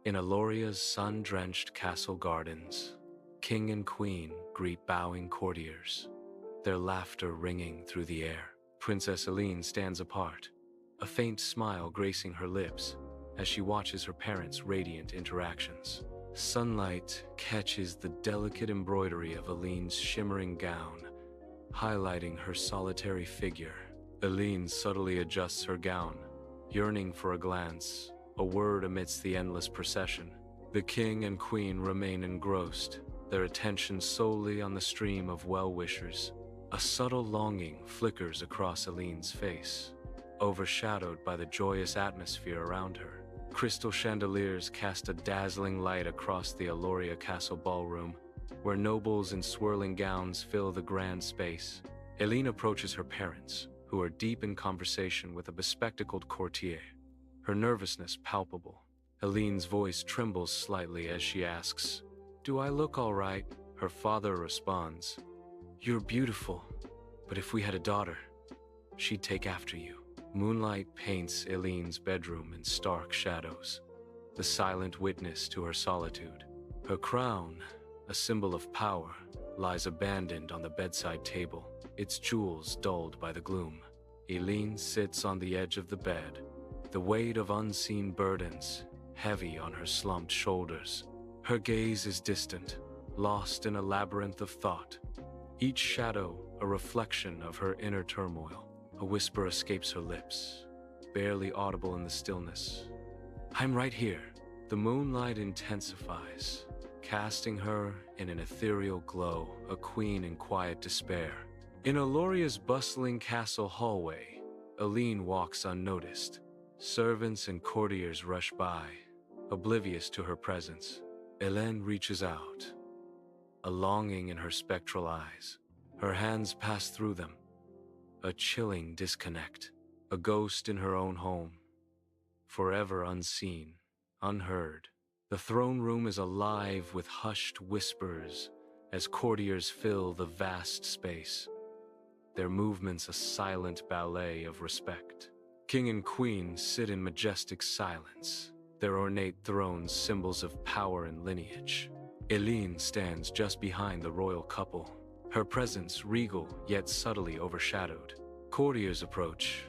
In Aloria's sun-drenched castle gardens, king and queen greet bowing courtiers, their laughter ringing through the air. Princess Elene stands apart, a faint smile gracing her lips as she watches her parents' radiant interactions. Sunlight catches the delicate embroidery of Elene's shimmering gown, highlighting her solitary figure. Elene subtly adjusts her gown, yearning for a glance, a word amidst the endless procession. The king and queen remain engrossed, their attention solely on the stream of well-wishers. A subtle longing flickers across Elene's face, overshadowed by the joyous atmosphere around her. Crystal chandeliers cast a dazzling light across the Aloria Castle ballroom, where nobles in swirling gowns fill the grand space. Elene approaches her parents, who are deep in conversation with a bespectacled courtier, her nervousness palpable. Elene's voice trembles slightly as she asks, "Do I look all right?" Her father responds, "You're beautiful, but if we had a daughter, she'd take after you." Moonlight paints Elene's bedroom in stark shadows, the silent witness to her solitude. Her crown, a symbol of power, lies abandoned on the bedside table, its jewels dulled by the gloom. Elene sits on the edge of the bed, the weight of unseen burdens heavy on her slumped shoulders. Her gaze is distant, lost in a labyrinth of thought, each shadow a reflection of her inner turmoil. A whisper escapes her lips, barely audible in the stillness. "I'm right here." The moonlight intensifies, casting her in an ethereal glow, a queen in quiet despair. In Aloria's bustling castle hallway, Elene walks unnoticed. Servants and courtiers rush by, oblivious to her presence. Elene reaches out, a longing in her spectral eyes. Her hands pass through them, a chilling disconnect, a ghost in her own home, forever unseen, unheard. The throne room is alive with hushed whispers as courtiers fill the vast space, their movements a silent ballet of respect. King and queen sit in majestic silence, their ornate thrones symbols of power and lineage. Elene stands just behind the royal couple, her presence regal yet subtly overshadowed. Courtiers approach,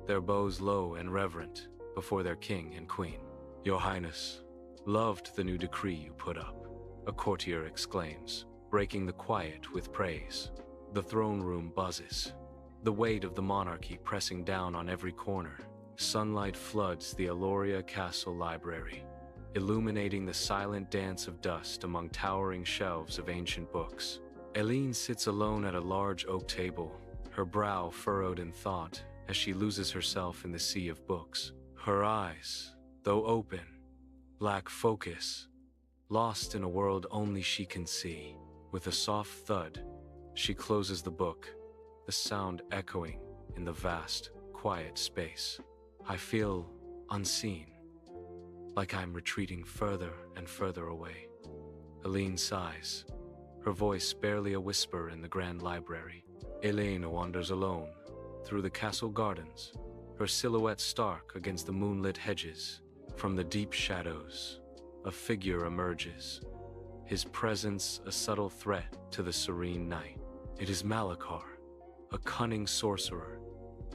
their bows low and reverent, before their king and queen. "Your Highness, loved the new decree you put up," a courtier exclaims, breaking the quiet with praise. The throne room buzzes, the weight of the monarchy pressing down on every corner. Sunlight floods the Aloria Castle library, illuminating the silent dance of dust among towering shelves of ancient books. Elene sits alone at a large oak table, her brow furrowed in thought as she loses herself in the sea of books. Her eyes, though open, lack focus, lost in a world only she can see. With a soft thud, she closes the book, the sound echoing in the vast, quiet space. I feel unseen, like I'm retreating further and further away. Elene sighs, her voice barely a whisper in the grand library. Elene wanders alone through the castle gardens, her silhouette stark against the moonlit hedges. From the deep shadows, a figure emerges, his presence a subtle threat to the serene night. It is Malachar, a cunning sorcerer,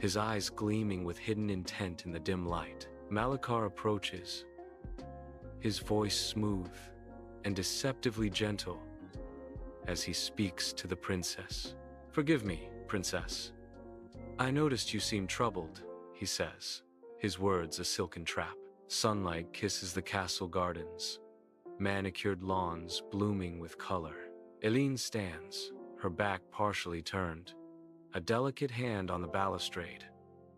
his eyes gleaming with hidden intent in the dim light. Malachar approaches, his voice smooth and deceptively gentle as he speaks to the princess. "Forgive me, princess. I noticed you seemed troubled," he says, his words a silken trap. Sunlight kisses the castle gardens, manicured lawns blooming with color. Elene stands, her back partially turned, a delicate hand on the balustrade,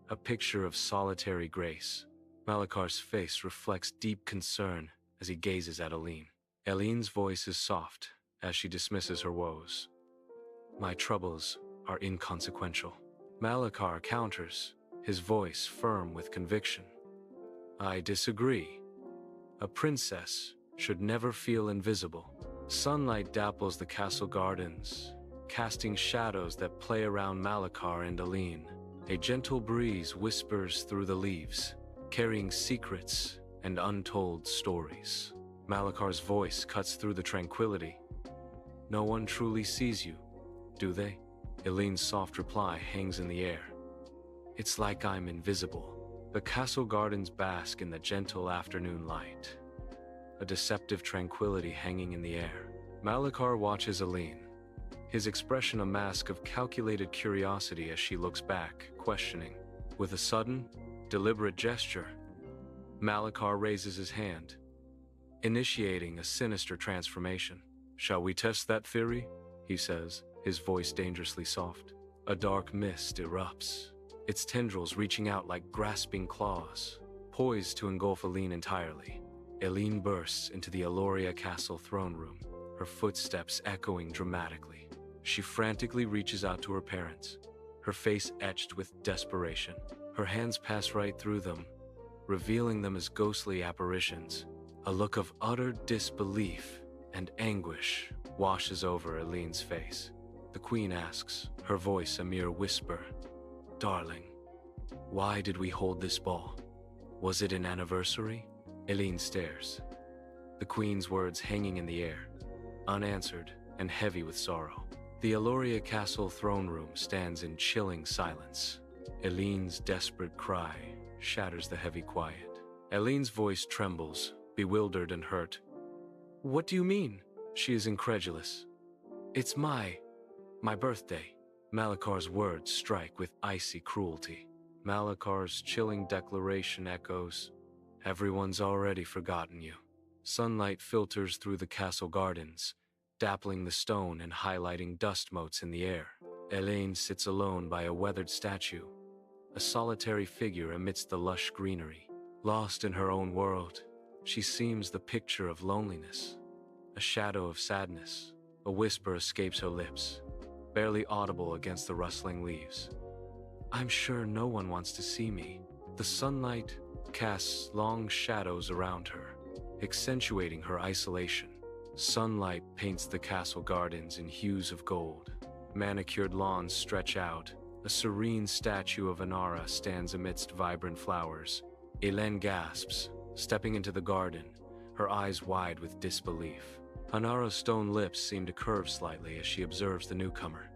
a picture of solitary grace. Malachar's face reflects deep concern as he gazes at Elene. Elene's voice is soft as she dismisses her woes. "My troubles are inconsequential." Malachar counters, his voice firm with conviction. "I disagree. A princess should never feel invisible." Sunlight dapples the castle gardens, casting shadows that play around Malachar and Elene. A gentle breeze whispers through the leaves, carrying secrets and untold stories. Malachar's voice cuts through the tranquility. No one truly sees you, do they? Elene's soft reply hangs in the air. It's like I'm invisible. The castle gardens bask in the gentle afternoon light, a deceptive tranquility hanging in the air. Malachar watches Elene, his expression a mask of calculated curiosity as she looks back, questioning. With a sudden, deliberate gesture, Malachar raises his hand, initiating a sinister transformation. Shall we test that theory? He says, his voice dangerously soft. A dark mist erupts, its tendrils reaching out like grasping claws, poised to engulf Elene entirely. Elene bursts into the Aloria Castle throne room, her footsteps echoing dramatically. She frantically reaches out to her parents, her face etched with desperation. Her hands pass right through them, revealing them as ghostly apparitions. A look of utter disbelief and anguish washes over Elene's face. The queen asks, her voice a mere whisper, "Darling, why did we hold this ball? Was it an anniversary?" Elene stares, the queen's words hanging in the air, unanswered and heavy with sorrow. The Aloria Castle throne room stands in chilling silence. Elene's desperate cry shatters the heavy quiet. Elene's voice trembles, bewildered and hurt. "What do you mean?" She is incredulous. "It's my birthday." Malachar's words strike with icy cruelty. Malachar's chilling declaration echoes, "Everyone's already forgotten you." Sunlight filters through the castle gardens, dappling the stone and highlighting dust motes in the air. Elene sits alone by a weathered statue, a solitary figure amidst the lush greenery. Lost in her own world, she seems the picture of loneliness, a shadow of sadness. A whisper escapes her lips, barely audible against the rustling leaves. "I'm sure no one wants to see me." The sunlight casts long shadows around her, accentuating her isolation. Sunlight paints the castle gardens in hues of gold. Manicured lawns stretch out. A serene statue of Anara stands amidst vibrant flowers. Elene gasps, stepping into the garden, her eyes wide with disbelief. Anara's stone lips seem to curve slightly as she observes the newcomer.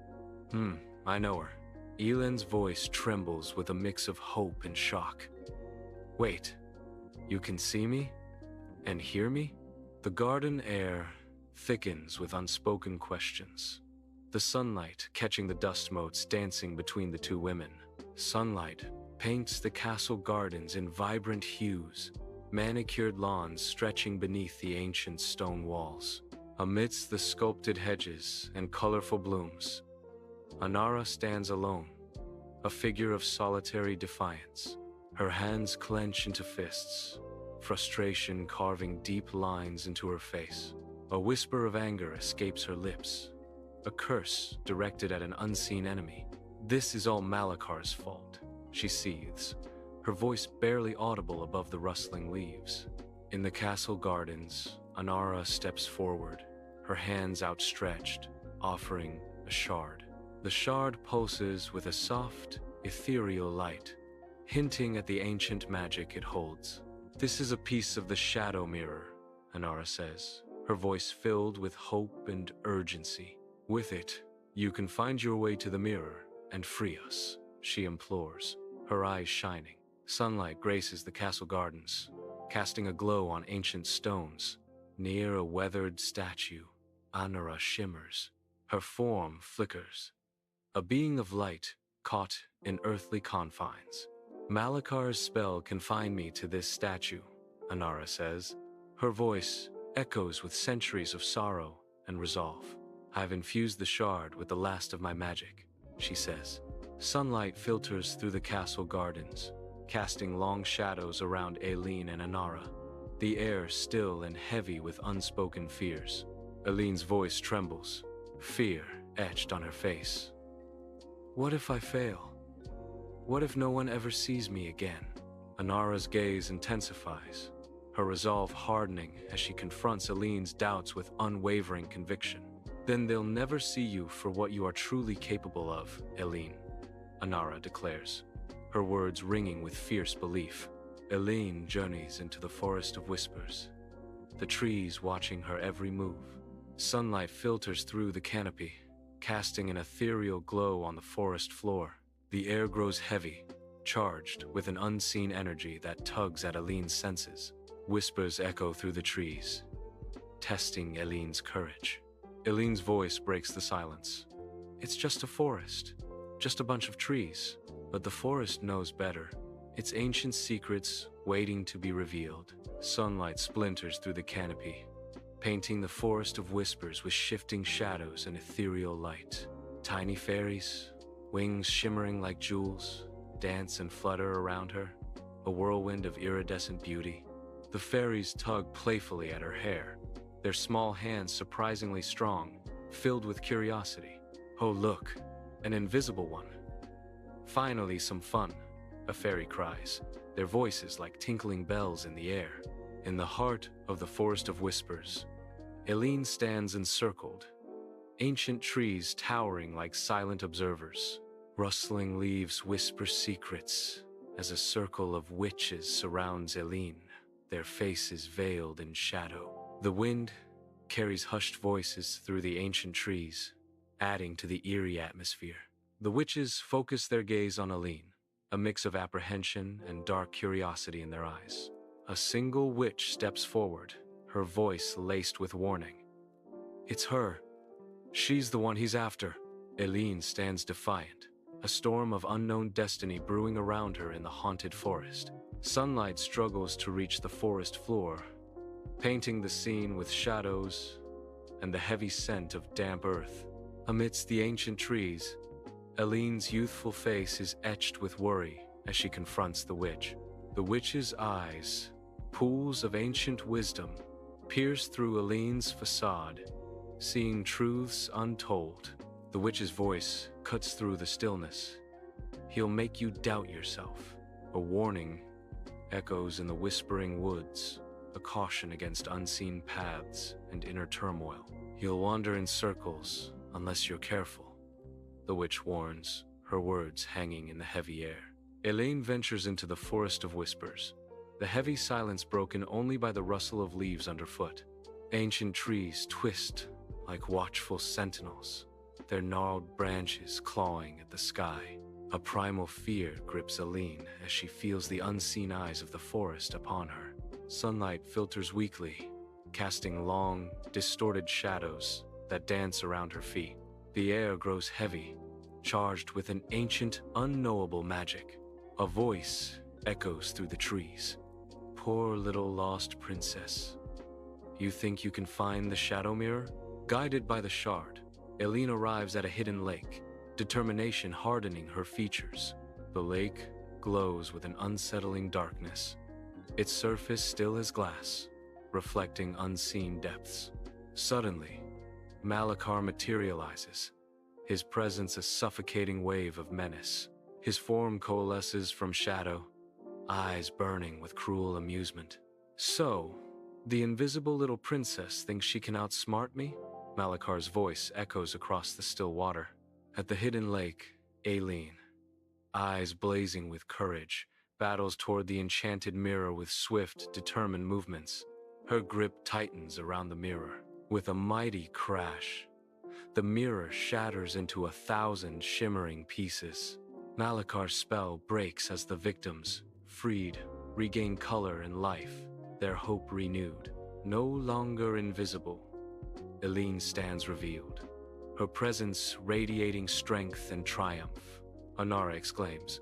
I know her." Elene's voice trembles with a mix of hope and shock. "Wait, you can see me? And hear me?" The garden air thickens with unspoken questions. The sunlight catching the dust motes dancing between the two women. Sunlight paints the castle gardens in vibrant hues, manicured lawns stretching beneath the ancient stone walls. Amidst the sculpted hedges and colorful blooms, Anara stands alone, a figure of solitary defiance. Her hands clench into fists, frustration carving deep lines into her face. A whisper of anger escapes her lips, a curse directed at an unseen enemy. This is all Malachar's fault, she seethes, her voice barely audible above the rustling leaves. In the castle gardens, Anara steps forward, her hands outstretched, offering a shard. The shard pulses with a soft, ethereal light, hinting at the ancient magic it holds. "This is a piece of the shadow mirror," Anara says, her voice filled with hope and urgency. "With it, you can find your way to the mirror and free us," she implores, her eyes shining. Sunlight graces the castle gardens, casting a glow on ancient stones. Near a weathered statue, Anara shimmers. Her form flickers, a being of light caught in earthly confines. "Malachar's spell confined me to this statue," Anara says. Her voice echoes with centuries of sorrow and resolve. "I've infused the shard with the last of my magic," she says. Sunlight filters through the castle gardens, casting long shadows around Elene and Anara, the air still and heavy with unspoken fears. Elene's voice trembles, fear etched on her face. "What if I fail? What if no one ever sees me again?" Anara's gaze intensifies, her resolve hardening as she confronts Elene's doubts with unwavering conviction. "Then they'll never see you for what you are truly capable of, Elene," Anara declares, her words ringing with fierce belief. Elene journeys into the forest of whispers, the trees watching her every move. Sunlight filters through the canopy, casting an ethereal glow on the forest floor. The air grows heavy, charged with an unseen energy that tugs at Elene's senses. Whispers echo through the trees, testing Elene's courage. Elene's voice breaks the silence. It's just a forest, just a bunch of trees. But the forest knows better. Its ancient secrets waiting to be revealed. Sunlight splinters through the canopy, painting the forest of whispers with shifting shadows and ethereal light. Tiny fairies, wings shimmering like jewels, dance and flutter around her, a whirlwind of iridescent beauty. The fairies tug playfully at her hair, their small hands surprisingly strong, filled with curiosity. Oh look, an invisible one. Finally some fun, a fairy cries, their voices like tinkling bells in the air. In the heart of the forest of whispers, Elene stands encircled, ancient trees towering like silent observers. Rustling leaves whisper secrets as a circle of witches surrounds Elene, their faces veiled in shadow. The wind carries hushed voices through the ancient trees, adding to the eerie atmosphere. The witches focus their gaze on Elene, a mix of apprehension and dark curiosity in their eyes. A single witch steps forward, her voice laced with warning. It's her. She's the one he's after. Elene stands defiant, a storm of unknown destiny brewing around her in the haunted forest. Sunlight struggles to reach the forest floor, painting the scene with shadows and the heavy scent of damp earth. Amidst the ancient trees, Elene's youthful face is etched with worry as she confronts the witch. The witch's eyes, pools of ancient wisdom, pierce through Elene's facade, seeing truths untold. The witch's voice cuts through the stillness. He'll make you doubt yourself. A warning echoes in the whispering woods, a caution against unseen paths and inner turmoil. You'll wander in circles unless you're careful, the witch warns, her words hanging in the heavy air. Elene ventures into the forest of whispers, the heavy silence broken only by the rustle of leaves underfoot. Ancient trees twist like watchful sentinels, their gnarled branches clawing at the sky. A primal fear grips Elene as she feels the unseen eyes of the forest upon her. Sunlight filters weakly, casting long, distorted shadows that dance around her feet. The air grows heavy, charged with an ancient, unknowable magic. A voice echoes through the trees. Poor little lost princess. You think you can find the shadow mirror? Guided by the shard, Elene arrives at a hidden lake, determination hardening her features. The lake glows with an unsettling darkness, its surface still as glass, reflecting unseen depths. Suddenly, Malachar materializes, his presence a suffocating wave of menace. His form coalesces from shadow, eyes burning with cruel amusement. So, the invisible little princess thinks she can outsmart me? Malachar's voice echoes across the still water. At the hidden lake, Elene, eyes blazing with courage, battles toward the enchanted mirror with swift, determined movements. Her grip tightens around the mirror. With a mighty crash, the mirror shatters into 1,000 shimmering pieces. Malachar's spell breaks as the victims, freed, regain color and life, their hope renewed. No longer invisible, Elene stands revealed, her presence radiating strength and triumph. Anara exclaims,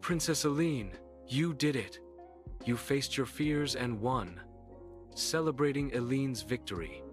"Princess Elene, you did it! You faced your fears and won." Celebrating Elene's victory,